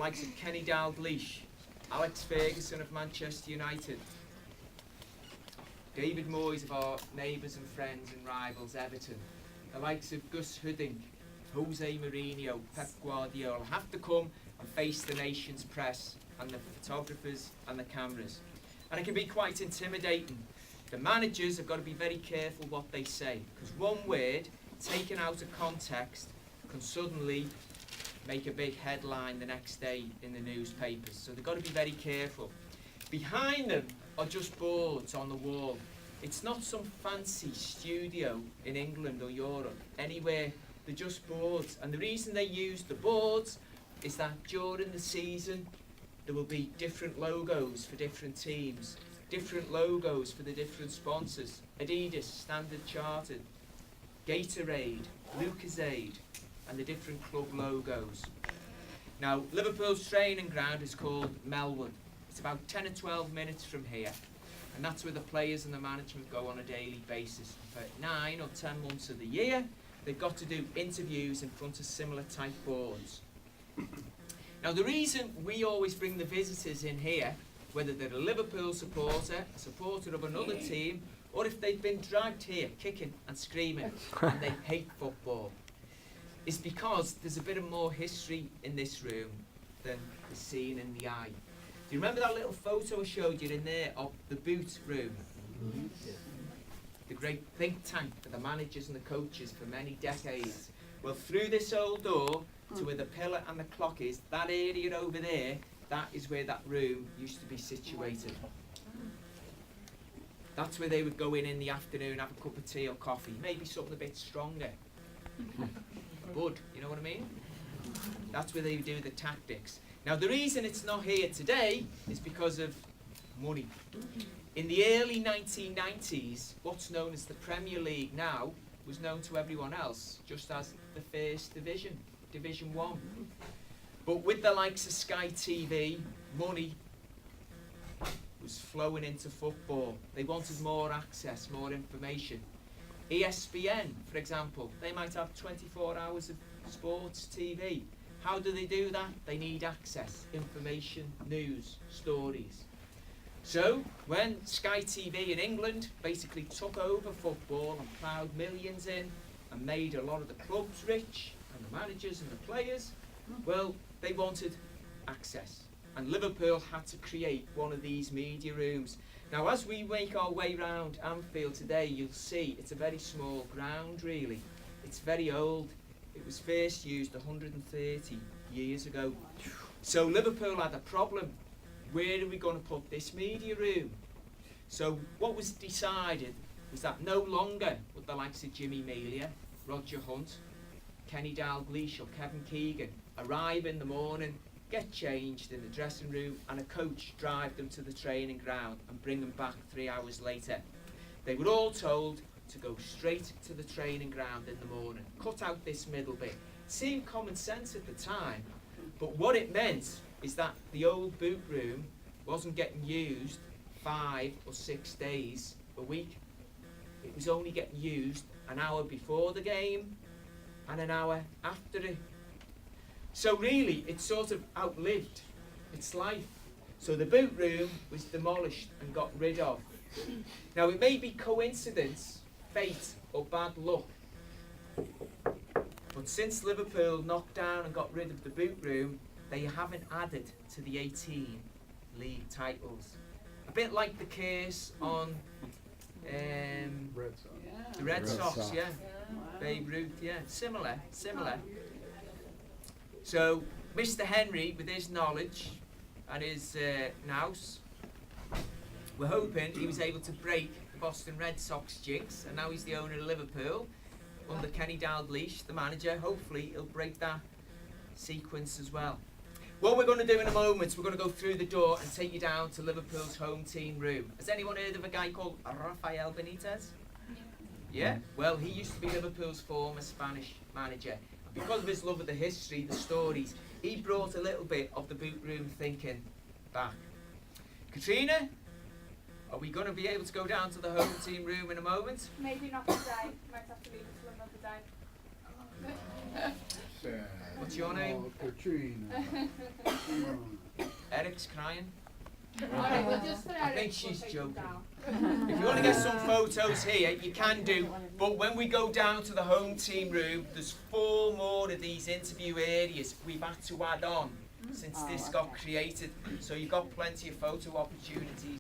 Likes of Kenny Dalglish, Alex Ferguson of Manchester United, David Moyes of our neighbours and friends and rivals Everton, the likes of Gus Hiddink, Jose Mourinho, Pep Guardiola have to come and face the nation's press and the photographers and the cameras. And it can be quite intimidating. The managers have got to be very careful what they say, because one word taken out of context can suddenly make a big headline the next day in the newspapers. So they've got to be very careful. Behind them are just boards on the wall. It's not some fancy studio in England or Europe, anywhere. They're just boards. And the reason they use the boards is that during the season there will be different logos for different teams, different logos for the different sponsors. Adidas, Standard Chartered, Gatorade, Lucozade, and the different club logos. Now, Liverpool's training ground is called Melwood. It's about 10 or 12 minutes from here, and that's where the players and the management go on a daily basis. For 9 or 10 months of the year, they've got to do interviews in front of similar type boards. Now, the reason we always bring the visitors in here, whether they're a Liverpool supporter, a supporter of another team, or if they've been dragged here kicking and screaming and they hate football, is because there's a bit of more history in this room than is seen in the eye. Do you remember that little photo I showed you in there of the boot room? Mm-hmm. The great think tank for the managers and the coaches for many decades. Well, through this old door to where the pillar and the clock is, that area over there, that is where that room used to be situated. That's where they would go in the afternoon, have a cup of tea or coffee, maybe something a bit stronger. Bud, you know what I mean? That's where they would do the tactics. Now, the reason it's not here today is because of money. In the early 1990s, what's known as the Premier League now was known to everyone else just as the First Division, Division 1. But with the likes of Sky TV, money was flowing into football. They wanted more access, more information. ESPN, for example, they might have 24 hours of sports TV. How do they do that? They need access, information, news, stories. So, when Sky TV in England basically took over football and ploughed millions in and made a lot of the clubs rich, and the managers and the players, well, they wanted access. And Liverpool had to create one of these media rooms. Now, as we make our way round Anfield today, you'll see it's a very small ground, really. It's very old. It was first used 130 years ago. So Liverpool had a problem. Where are we going to put this media room? So what was decided was that no longer would the likes of Jimmy Melia, Roger Hunt, Kenny Dalglish or Kevin Keegan arrive in the morning, get changed in the dressing room, and a coach drive them to the training ground and bring them back 3 hours later. They were all told to go straight to the training ground in the morning. Cut out this middle bit. It seemed common sense at the time, but what it meant is that the old boot room wasn't getting used 5 or 6 days a week. It was only getting used an hour before the game and an hour after it. So really, it sort of outlived its life. So the boot room was demolished and got rid of. Now, it may be coincidence, fate, or bad luck, but since Liverpool knocked down and got rid of the boot room, they haven't added to the 18 league titles. A bit like the case on the Red Sox, yeah. Babe Ruth, yeah. Similar. So, Mr. Henry, with his knowledge and his nous, we're hoping he was able to break the Boston Red Sox jinx, and now he's the owner of Liverpool under Kenny Dalglish, the manager. Hopefully, he'll break that sequence as well. What we're going to do in a moment, we're going to go through the door and take you down to Liverpool's home team room. Has anyone heard of a guy called Rafael Benitez? Yeah? Well, he used to be Liverpool's former Spanish manager. Because of his love of the history, the stories, he brought a little bit of the boot room thinking back. Katrina, are we going to be able to go down to the home team room in a moment? Maybe not today. Might have to leave it till another day. What's your name? Katrina. Eric's crying. Alright, we'll just put I Eric, think we'll she's take him joking. down. If you want to get some photos here, you can do. But when we go down to the home team room, there's 4 more of these interview areas we've had to add on since this got created. So you've got plenty of photo opportunities